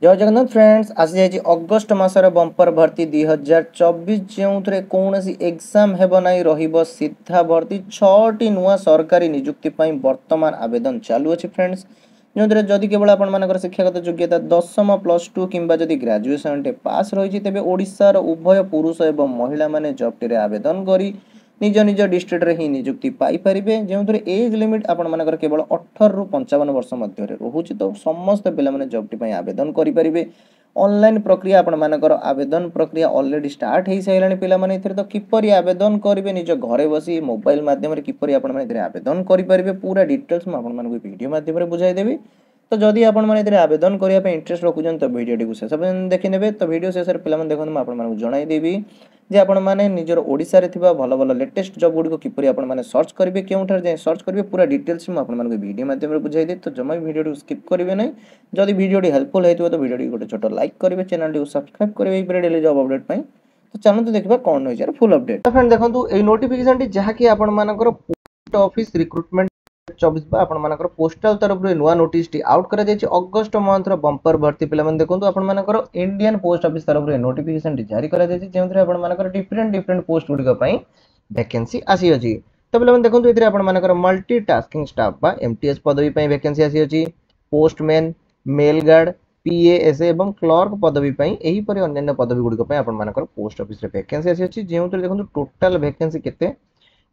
जय जगन्नाथ फ्रेंड्स आसी जाइए अगस्ट मासर बंपर भर्ती 2024 जो कौन एग्जाम हेब नहीं रही सीधा भर्ती 6टी नुआ सरकारी नियुक्ति वर्तमान आवेदन चालू अच्छी फ्रेंड्स जो जदि केवल आपर शिक्षागत योग्यता 10वीं +2 किंबा जदि ग्रेजुएशन पास रही तेज ओडिशार उभय पुरुष एवं महिला माने जॉब टी आवेदन करी निज निज डिस्ट्रिक्ट रे ही नियुक्ति पाइपर जो एज लिमिट आपर केवल 18 रु 55 वर्ष मध्य रोचे तो समस्त पे जॉब टी आवेदन करेंगे ऑनलाइन प्रक्रिया आपर आवेदन प्रक्रिया ऑलरेडी स्टार्ट हो सारे पे तो किपर आवेदन करेंगे निज घरे बसी मोबाइल मध्यम किपर आवेदन करेंगे पूरा डिटेल्स मुझे वीडियो मध्यम बुझाईदेवी तो जदि आपने आवेदन करने इंटरेस्ट रखुन तो वीडियो शेष पर्यटन देखने तो वीडियो शेष पे देखो मुझे जनईदेवी जे आपने निजर ओडिशा रे थिबा भल भल लेटेस्ट जॉब गुडी को किपरि आपने सर्च करेंगे क्योंठार जाए सर्च करेंगे पूरा डिटेल्स मुझे वीडियो मध्यम बुझाई तो जमा वीडियो स्किप करेंगे ना जदि वीडियो हेल्पफुल होता तो वीडियो गोटे छोट लाइक करेंगे चैनल को सब्सक्राइब करेंगे डेली जॉब अपडेट पाई तो चलते देखा कौन हो फुल अपडेट तो फ्रेंड देखो ये नोटिफिकेशन जहाँकि आपर पोस्ट ऑफिस रिक्रुटमेंट 24 आपर पोस्टाल तरफ नुआ नोटिस आउट कर अगस्ट मंथ बंपर भर्ती पे देखो आपर इंडियन पोस्ट ऑफिस तरफ नोटिफिकेशन जारी कर डिफरेंट डिफरेंट पोस्ट गुड़िक वैकेंसी आसी अच्छी तो पे देखो ये आपर मल्टी टास्किंग स्टाफ एमटीएस पदवी वैकेंसी आसी अच्छी पोस्टमैन मेल गार्ड पीएएसए और क्लर्क पदवी यहीपरि अन्य पदवी गुड़िक आपर पोस्ट ऑफिस वैकेंसी आसी अच्छी जो देखो टोटाल वैकेंसी केते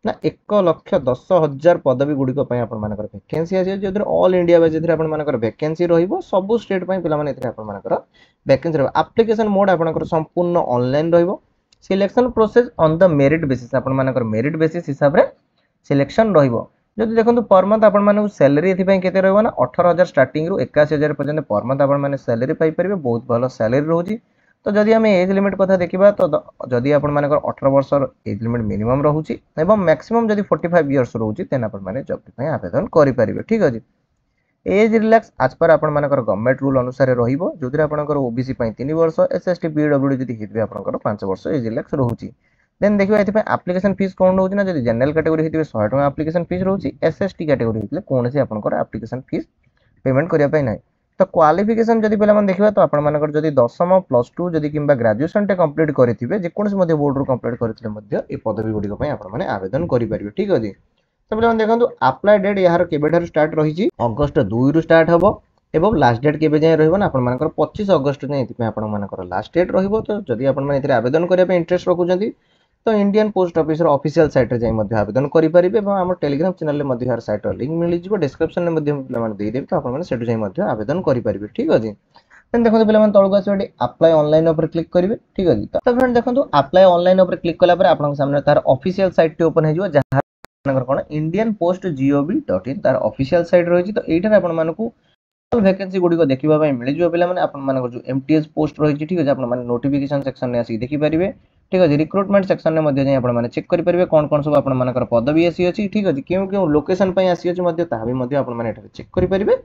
ना 1,10,000 पदवी गुड़िक वैकेंसी आसी जो ऑल इंडिया बेस वैकेंसी रही सब स्टेट पे वैकेंसी एप्लिकेशन मोड आप संपूर्ण online selection process on the merit basis आपर मेरिट बेसिस हिसाब से सिलेक्शन रही देखो पर मंथ आप सैलरी ये रहा 18,000 स्टार्टिंग 81,000 पर्यटन पर मंथ आप सैलरी पाइपर बहुत भल सैलरी रोचे तो जदि आम एज लिमिट कथा देखा तो जदि आपर 18 वर्ष एज लिमिट मिनिमम रोचे मैक्सिमम जदि 45 इयर्स रोचे देन आपने जॉब टी आवेदन करेंगे ठीक अच्छे एज रिलैक्स आज पर आपर गवर्नमेंट रूल अनुसार जो आपंकर ओबीसी 3 वर्ष एसएसटी पीडब्ल्यूडी जदि होते आपंकर 5 वर्ष एज रिलैक्स रोचे देन देखिए ये एप्लिकेशन फीस कौन रोचे ना जब जनरल कैटेगरी होती है 100 टका एप्लिकेशन फीस रोचे एसएसटी कैटेगरी होते कौन से आपंकर एप्लिकेशन फीस पेमेंट करने ना तो क्वालिफिकेशन जदि पे देखा तो आपर जदि 10वीं +2 जदि कि ग्रेजुएशन कंप्लीट करेंगे जेकोसी बोर्ड रू कंप्लीट करते पदवी गुड़िक आपने आवेदन करेंगे ठीक अच्छे तो पे देखो अप्लाई डेट यार के स्टार्ट रही अगस्ट 2 रु स्टार्ट हम एवं लास्ट डेट के जाए रहा आपर 25 अगस्ट जाए आपर लास्ट डेट रही जदि आपने आवेदन करने इंटरेस्ट रखुच्च तो Indian post office official site रे जाई आवेदन करेंगे और आम टेलीग्राम चैनल में साइट लिंक मिल जाए डिस्क्रिप्शन में देदेवी तो आपने आवेदन करेंगे ठीक अच्छे देखो पे तौक आस अप्लाई ऑनलाइन क्लिक करेंगे ठीक अच्छे तो फ्रेंड देखो अप्लाई ऑनलाइन क्लिक कला आप सामने तार ऑफिशियल साइट ओपन हो जहाँ कौन इंडियन पोस्ट gov.in तार ऑफिशियल साइट रही तो ये आपको वैकेंसी गुड़िक देखा मिल जाए पे जो एमटीएस पोस्ट रही ठीक अच्छे आप नोटिफिकेशन सेक्शन में आसिक देखिपारे ठीक अच्छे रिक्रुटमेंट सेक्शन में चेक करेंगे कौन कौन सब आपर पदवी आसी अच्छी ठीक अच्छे क्यों क्यों लोकेशन आसी अच्छी चेक करेंगे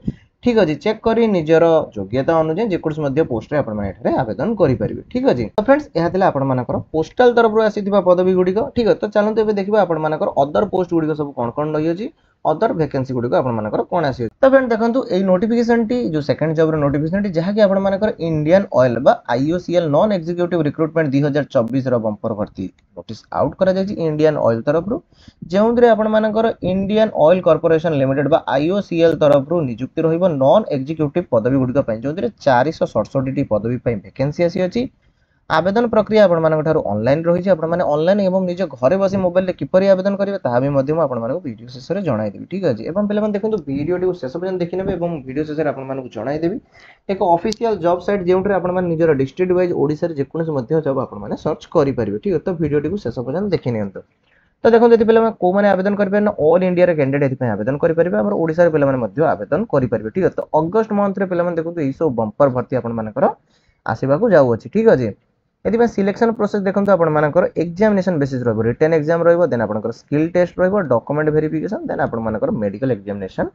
ठीक अच्छे चेक कर निजर योग्यता अनुसार जेकोसी पोस्ट आवेदन करेंगे ठीक अच्छे तो फ्रेंड्स यह आपर पोस्टाल तरफ आसी पदवी गुड़िक ठीक है तो चलते ए देखा आपर अदर पोस्ट गुड़िक सब कौन कौन रही अदर वैकेंसी गुड़िक आपर कौन आसी तो फ्रेंड देखो ये नोटिफिकेशन टी जो सेकंड जॉब नोटिफिकेशन जहाँकि आपर Indian Oil IOCL non executive recruitment 2024 bumper भर्ती नोटिस आउट कर इंडियन ऑयल तरफ जो आपर Indian Oil Corporation Limited IOCL तरफ नियुक्ति रही नॉन एग्जीक्यूटिव पदवी गुड़िक जो 467 पदवी वैकेंसी आसी अच्छी आवेदन प्रक्रिया ऑनलाइन रही ऑनलाइन एवं निज घरे बस मोबाइल किपर आवेदन करेंगे ताकि वीडियो शेष में जनईदेवी ठीक अच्छे पे देखो वीडियो शेष पर्यटन देखने वीडियो शेष में जनईदेवी एक ऑफिशियल जॉब साइट जो निजर डिस्ट्रिक्ट वाइज ओडिशा रे जेकोसी जॉब आपने सर्च करेंगे ठीक है तो वीडियो शेष पर्यटन देखी नि तो देखो ये पे कौ मैंने आवेदन करेंगे ऑल इंडिया कैंडिडेट आवेदन करेंगे ओडिशा पे आवेदन करेंगे ठीक है तो अगस्ट मंथ पे देखो ये सब बंपर भर्ती आपर आसवाक जाऊँगी ठीक अच्छे ये सिलेक्शन प्रोसेस देखो आपर examination basis written exam then आप skill test document verification then आपर मेडिकल एग्जामिनेशन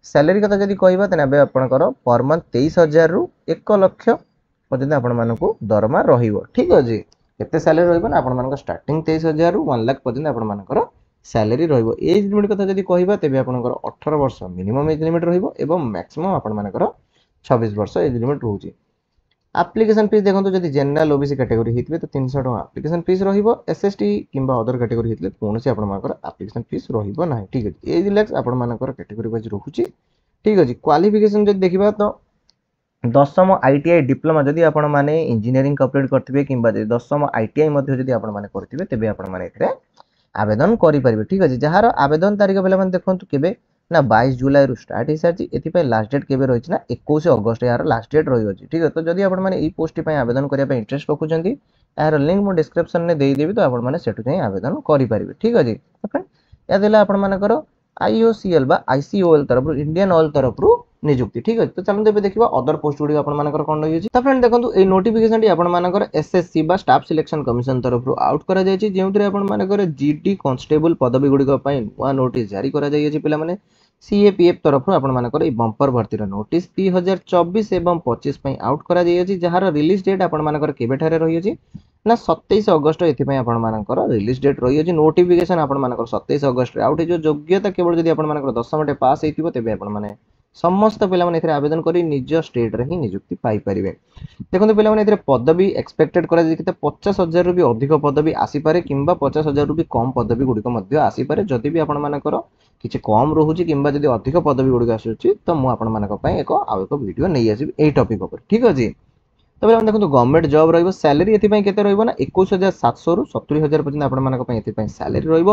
सैलरी कथा जब कह तेना आपर पर मंथ 23,000 रु 1,00,000 पर्यटन आपको दरमा ठीक अच्छे केते सैलरी रहा आप स्टार्टिंग 23,000 रु 1,00,000 पर्यटन आपर सैलरी एज लिमिट कथा जब कह तेज आप 18 वर्ष मिनिमम एज लिमिट मैक्सिमम आपर 26 वर्ष एज लिमिट रोचे। एप्लिकेशन फीस देखो जब जनरल ओबीसी कैटेगरी होते तो 300 टका एप्लिकेशन फीस एसएसटी किंबा अदर कैटेगरी होते कौन से एप्लिकेशन फीस रहा ठीक अच्छे एज लैक्स आपर कैटेगरी वाइज रोचे ठीक अच्छे। क्वालिफिकेशन जब देखा तो 10म आईटीआई डिप्लोमा जदि आपण माने इंजीनियरिंग कंप्लीट करथिबे किंबा 10म आईटीआई मध्ये जदि आपण माने करथिबे तेबे आपण माने एथरे आवेदन करि परिबे ठीक अछि। जहार आवेदन तारीख पहले माने देखंतु केबे ना 22 जुलाई रु स्टार्ट हो सारी एथि पे लास्ट डेट केबे रहिछि ना 21 अगस्त यार लास्ट डेट रहि अछि ठीक है। तो जदि आपण माने ई पोस्ट पे आवेदन करिया पे इंटरेस्ट रखुचंती यार लिंक मो डिस्क्रिप्शन ने देई देबी तो आपण माने सेटु जाई आवेदन करि परिबे ठीक अछि। तो फ्रेंड या देला आपण मानकर आईओसीएल बा आईसीओएल तरफ इंडियन ऑयल तरफ नियुक्ति ठीक है। तो चलो देखा अदर पोस्ट गुड़ी आपर कौन रही है। तो फ्रेंड देखो ये नोटिफिकेशन आपर एसएससी बा स्टाफ सिलेक्शन कमिशन तरफ आउट कर जो जीडी कांस्टेबल पदवी गुड़िक नुआ नोटिस जारी कर पे सीएपीएफ तरफ आपर बंपर भर्ती नोटिस 2024 एवं 25 आउट कर जार रिलीज डेट आपर केबेठारे रही है ना 27 अगस्त एथि आपर रिलीज डेट रही है। नोटिफिकेशन आपर 27 अगस्त आउट हो योग्यता केवल जब आपर 10 पास होती तेज आप समस्त पे आवेदन कर निज स्टेट रे ही नियुक्ति पाई परिबे। देखो पे पदवी एक्सपेक्टेड कर 50,000 रु भी अधिक पदवी आसीपे कि 50,000 रु भी कम पदवी गुड़िक आसीपे जदि भी आपर किसी कम रोचे कि अधिक पदवी गुड़िक आसूँ तो मुझे एक आउ एक वीडियो नहीं आसबि यही टॉपिक पर ठीक अच्छे। तो देखो गवर्नमेंट जॉब रही सैलरी ये रहा ना 21,700 रु 70,000 पर्यटन सैलरी रही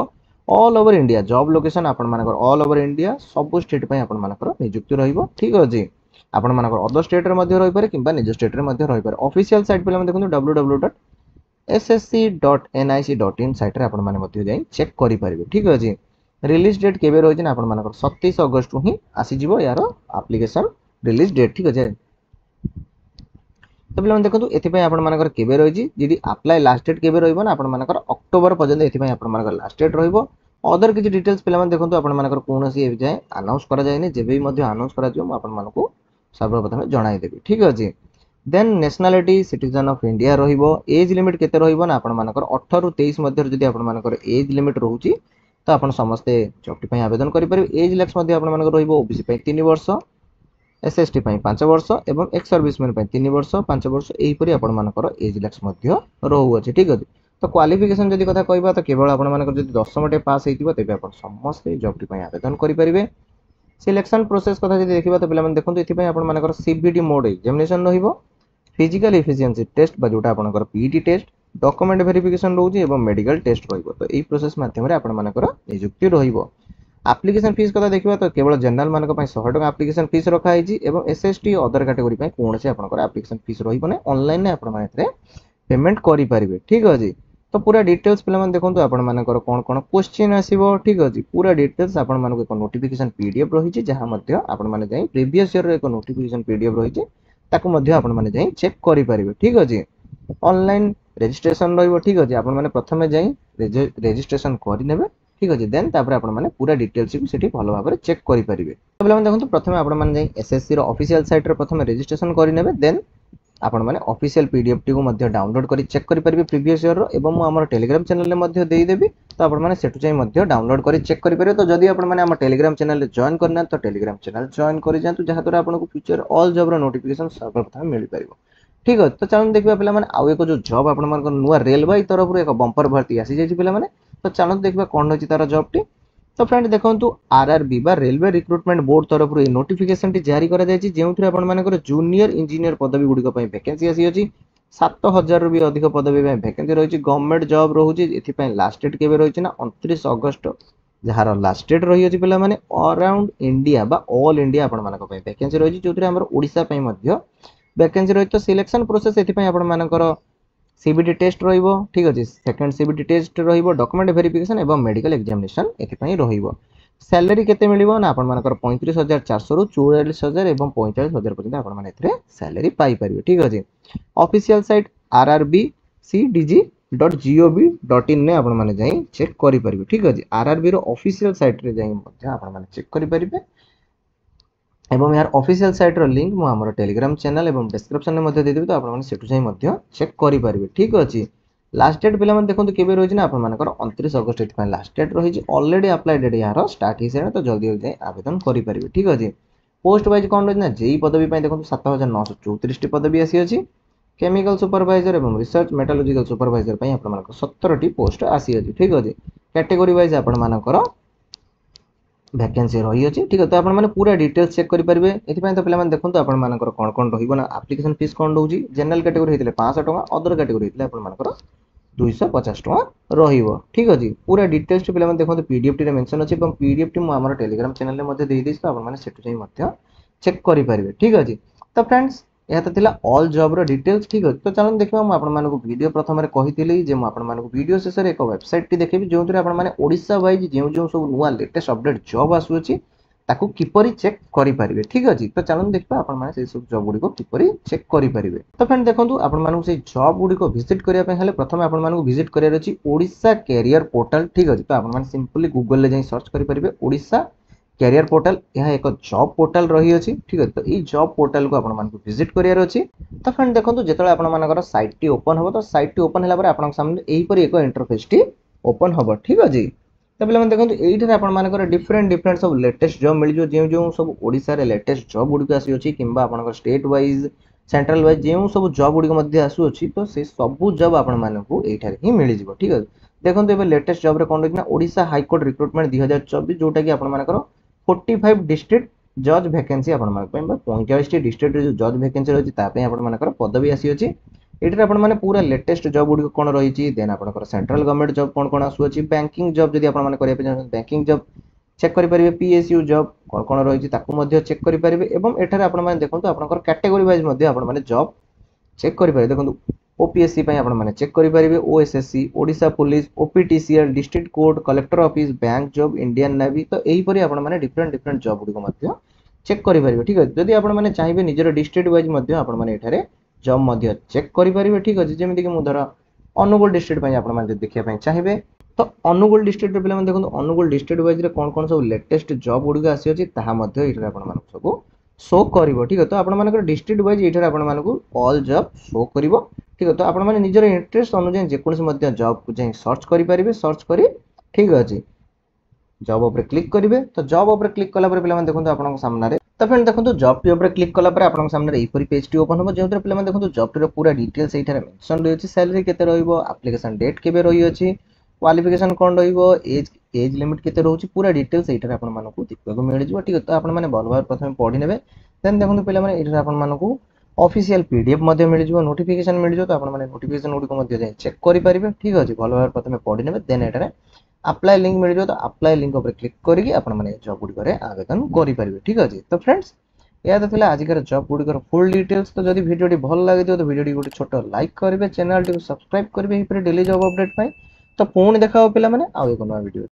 all over India job location आपर ऑल ओवर इंडिया सब स्टेट पे आपर नियुक्ति रही ठीक अच्छे। आपर अदर स्टेट रे रही पारे कि निज स्टेट रे रही पारे। ऑफिशियल साइट पे देखो www.ssc.nic.in साइट रे आपर जाई चेक करि परिबे ठीक अच्छे। रिलीज डेट केबे रही ना आपर 27 अगस्त ही आसीजिवो यार एप्लिकेशन रिलीज डेट ठीक अच्छे। तो पे देखो ये आपर केबे रही जी अप्लाई लास्ट डेट केबे रही ना आपर अक्टोबर पर्यंत ये आपर लास्ट डेट रही। अदर किसी डिटेल्स पे देखो आपर कौन सी जाए आनाउंस कर जाए जब भी आनाउंस कर सर्वप्रथम जनईदेवी ठीक अच्छे। देन नेशनालिटी सिटीजन ऑफ इंडिया रहिबो एज लिमिट केते रहिबो ना आपर 18 रु 23 मध्य जदि आपर एज लिमिट रोची तो आप समस्ते जॉब टी आवेदन करें। एज लैक्स आपर ओबीसी 3 वर्ष एसएसटी 5 वर्ष एवं एक्स सर्विसमैन 3 वर्ष 5 वर्ष यहीपरि आपर एज लैक्स रोचे ठीक अच्छे। तो क्वालिफिकेशन जदि कथा कहबा तो केवल आपर जब 10टे पास होती तेज आप समस्ते जॉब टी आवेदन करेंगे। सिलेक्शन प्रोसेस कथा जब देखा तो पे देखो ये आपर सीबीटी मोड एग्जामिनेशन रही फिजिकल एफिशिएंसी टेस्ट जोटा आपर पीईटी टेस्ट डॉक्यूमेंट वेरिफिकेशन रोचे और मेडिकल टेस्ट रही तो यही प्रोसेस माध्यम आपर नियुक्ति रही। एप्लिकेशन फीस कथा देखा तो केवल जनरल मान 100 टका एप्लिकेशन फीस रखाई और एसएसटी अदर कैटेगरी कौन से एप्लिकेशन फीस रही ऑनलाइन में पेमेंट करेंगे ठीक अच्छे। तो पूरा डिटेल्स पे देखो आपर कौन कौन क्वेश्चन आसो ठीक अच्छे पूरा डिटेल्स आपको एक नोटिफिकेशन पीडीएफ रही जहाँ आपने प्रीवियस ईयर एक नोटिफिकेशन पीडीएफ रही आपने चेक करेंगे ठीक अच्छे। ऑनलाइन रजिस्ट्रेशन रही ठीक अच्छे आपने प्रथम रजिस्ट्रेशन करेंगे ठीक अच्छे। देन आपने पूरा डिटेल्स भी सेठी भल भाव चेक करेंगे। तो देखो प्रथम आपने एसएससी ऑफिशियल साइट रे प्रथम रजिस्ट्रेशन करेंगे देन आपण मैंने ऑफिशियल पीडीएफ टी को डाउनलोड कर चेक करेंगे प्रीवियस ईयर एवं आम टेलीग्राम चैनल में देदेवी तो आपने सेठू जाए डाउनलोड कर चेक करेंगे। तो जदि आपने टेलीग्राम चैनल जॉइन करना तो टेलीग्राम चैनल जॉइन कर जातु जहाँद्वारा आपको फ्यूचर ऑल जॉब नोटिफिकेशन सर्वप्रथम मिल पार ठीक अच्छे। तो चलो देखा पे आउ एक जो जॉब आप नुआ रेलवे तरफ एक बंपर भर्ती आसी जाइए पे तो चलो देखा कौन रही तार जॉब टी। तो फ्रेंड देखो आरआरबी बा रेलवे रिक्रुटमेंट बोर्ड तरफ नोटिफिकेशन टी जारी करा जायछि जेउथरे आपण मानकर जूनियर इंजीनियर पदवी गुड़िक वैकेंसी आसी अछि 7,000 रु भी अधिक पदवी वैकेंसी रही गवर्नमेंट जॉब रोचे एथि लास्ट डेट केबे रही ना 29 अगस्त जार लास्ट डेट रही पे अराउंड इंडिया बा ऑल इंडिया आपण मानक वैकेंसी रही जो ओडिशा वैकेंसी रही। तो सिलेक्शन प्रोसेस एथि आपण मानकर सीबीटी टेस्ट रहिबो ठीक अच्छे सेकंड सीबीटी टेस्ट रहिबो डॉक्यूमेंट वेरिफिकेशन एवं मेडिकल एग्जामिनेशन एथि रहिबो। सैलरी केते मिलिबो ना आपण मानकर 35,400 रु 44,000 एवं 45,000 पर्यंत आपण माने एथरे सैलरी पाई परिबे ठीक अच्छे। ऑफिशियल साइट rrbcdg.gov.in ने आपण माने जाई चेक करि परिबे ठीक अच्छे। आरआरबी रो ऑफिशियल साइट रे जाई मध्ये आपण माने चेक करि परिबे एवं यार ऑफिशियल साइट रो लिंक मु हमर टेलीग्राम चैनल एवं डिस्क्रिप्शन में मध्ये दे देबी तो आपण माने सेटु जाई मध्ये चेक करि परिबे ठीक अछि। लास्ट डेट पे देखो केबे रही ना आपण मानकर 29 अगस्त लास्ट डेट रही ऑलरेडी अप्लाई डेट यार स्टार्ट हो सारे तो जल्दी जल्दी आवेदन करि परिबे ठीक अछि। पोस्ट वाइज कौन रही ना जेई पदवी देखो 7934 पदवी आसी अछि केमिकल सुपरवाइजर एवं रिसर्च मेटालोजिकल सुपरवाइजर 17 पोस्ट आसी अछि ठीक अछि कैटेगरी वाइज आपण मानकर वैकेंसी रही अछि ठीक है तो आपण माने पूरा डिटेल्स चेक करि परिबे एथि पय तो पिला माने देखंतु आपण मानकर कोन कोन रहिबो ना एप्लीकेशन फीस कोन रहउजी जनरल कैटेगरी हेतिले 500 टका अदर कैटेगरी हेतिले आपण मानकर 250 टका रहिबो ठीक अछि पूरा डिटेल्स पिला माने देखंतु पीडीएफ टी रे मेंशन अछि एवं पीडीएफ टी मु हमर टेलीग्राम चैनल रे मध्ये देई दिस तो आपण माने सेटु जाई मध्ये चेक करि परिबे ठीक अछि तो फ्रेंड्स यह तो थिला ऑल जॉब रो डिटेल्स ठीक अछि तो चलन देखबा मु आपण मानको वीडियो प्रथम रे कहितिली जे मु आपण मानको वीडियो शेष रे एक वेबसाइट टी देखेबी जोंतरे आपण माने ओडिसा वाइज जेउ जेउ सब नुवा लेटेस्ट अपडेट जॉब आसु अछि ताकू किपरि चेक करि परिबे ठीक अछि तो चलन देखबा आपण माने से सब जॉब गुडी को किपरि चेक करि परिबे तो फ्रेंड देखंतु आपण मानको से जॉब गुडी को विजिट करिया पे हेले प्रथम आपण मानको विजिट करिया अछि ओडिसा कैरियर पोर्टल ठीक अछि तो आपण माने सिंपली गूगल ले जाई सर्च करि परिबे ओडिसा कैरियर पोर्टल यह एक जॉब पोर्टल रही अछि ठीक अछि तो ई जॉब पोर्टल को आपण मानको विजिट करियार अछि तो फ्रेंड देखंतु जेतले आपण मानकर साइट टी ओपन होबो तो साइट टी ओपन हला पर आपण सामने एही पर एक इंटरफेस टी ओपन होबो ठीक अछि तो पिला मन देखंतु एही ठारे आपण मानकर डिफरेंट सब लेटेस्ट जॉब मिल जो जेउ जेउ सब ओडिसा रे लेटेस्ट जॉब गुडी आसी अछि किंबा आपनकर स्टेट वाइज सेंट्रल वाइज जेउ सब जॉब गुडी मध्ये आसु अछि तो से सब जॉब आपण मानकू एही ठारे ही मिल जिवो ठीक अछि देखंतु एबे लेटेस्ट जॉब रे कोन रहिना ओडिसा हाई कोर्ट रिक्रूटमेंट 2024 जोटा कि आपण मानकर 45 डिस्ट्रिक्ट जज वैकेंसी आपण मानक 45 टी डिस्ट्रिक्ट रे जो जज वैकेंसी रही ता पे आपण मानकर पदवी आसी अछि एटर आपण माने पूरा लेटेस्ट जॉब गुडी कोन रही छि देन आपनकर सेंट्रल गवर्नमेंट जॉब कोन कोन आसु अछि बैंकिंग जॉब जदी आपण माने करिया पे बैंकिंग जॉब चेक करि परिबे पीएसयू जॉब कोन कोन रही छि ताकू मध्ये चेक करि परिबे एवं एठारे आपण माने देखंतु आपनकर कैटेगरी वाइज मध्ये आपण माने जॉब चेक करि परिबे देखंतु ओपीएससी पय आपण माने चेक करि परिबे OSSC Odisha police OPTCL district court collector office bank job Indian Navy तो एही परि आपण माने डिफरेंट जॉब गुडी को मध्ये चेक करि परिबे ठीक अछि जदी आपण माने चाहिबे निजर डिस्ट्रिक्ट वाइज मध्ये आपण माने एठारे जॉब मध्ये चेक करि परिबे ठीक अछि जेमिति कि मु धर अनुगुल डिस्ट्रिक्ट पय आपण माने देखिया पय चाहिबे तो अनुगुल डिस्ट्रिक्ट रे पिला माने देखंतु अनुगुल डिस्ट्रिक्ट वाइज रे कोन कोन सब लेटेस्ट जॉब गुडी आसी अछि ताहा मध्ये एठारे आपण माने सब शो करिवो ठीक अछि तो आपण मानकर डिस्ट्रिक्ट वाइज एठारे आपण मानकू ऑल जॉब शो करिवो ठीक है तो आपण माने निजर इंटरेस्ट अनुसार जे कोनसे मध्ये जॉब को जे सर्च करि परिबे सर्च करी ठीक अछि जॉब ऊपर क्लिक करिवे तो जॉब ऊपर क्लिक कला पर पिला माने देखंतु आपन सामने रे तो फ्रेंड देखंतु जॉब टी ऊपर क्लिक कला पर आपन सामने रे एपरी पेज टी ओपन हो जेउतर पिला माने देखंतु जॉब टी रो पूरा डिटेल्स एठारे मेंशन रही अछि सैलरी केते रहिबो एप्लीकेशन डेट केबे रही अछि क्वालिफिकेशन कोन रहिबो एज लिमिट केते रहउछि पूरा डिटेल्स एठारे आपन मानको देखबा मिल जिवो ठीक है तो आपन माने भल प्रथम पढि नेबे देन देखंतु पिला माने एठारे आपन मानको ऑफिशियल पीडीएफ मध्ये मिल जिवो नोटिफिकेशन मिल जिवो तो आपण माने नोटिफिकेशन गुडी को मध्ये जाय चेक करि परिबे ठीक अछि भलो भाबे प्रथमे पढि नेबे देन एटारे अप्लाई लिंक मिल जिवो तो अप्लाई लिंक ऊपर क्लिक करिकि आपण माने जॉब गुडी करे आवेदन करि परिबे ठीक अछि तो फ्रेंड्स या तो थिला आजिकर जॉब गुडी कर फुल डिटेल्स तो जदी वीडियो टी भल लागि तो वीडियो टी गुडी छोटो लाइक करिवे चैनल टी सब्सक्राइब करिवे हि पर डेली जॉब अपडेट पय तो पुणी देखाओ पिला माने आ एक नया वीडियो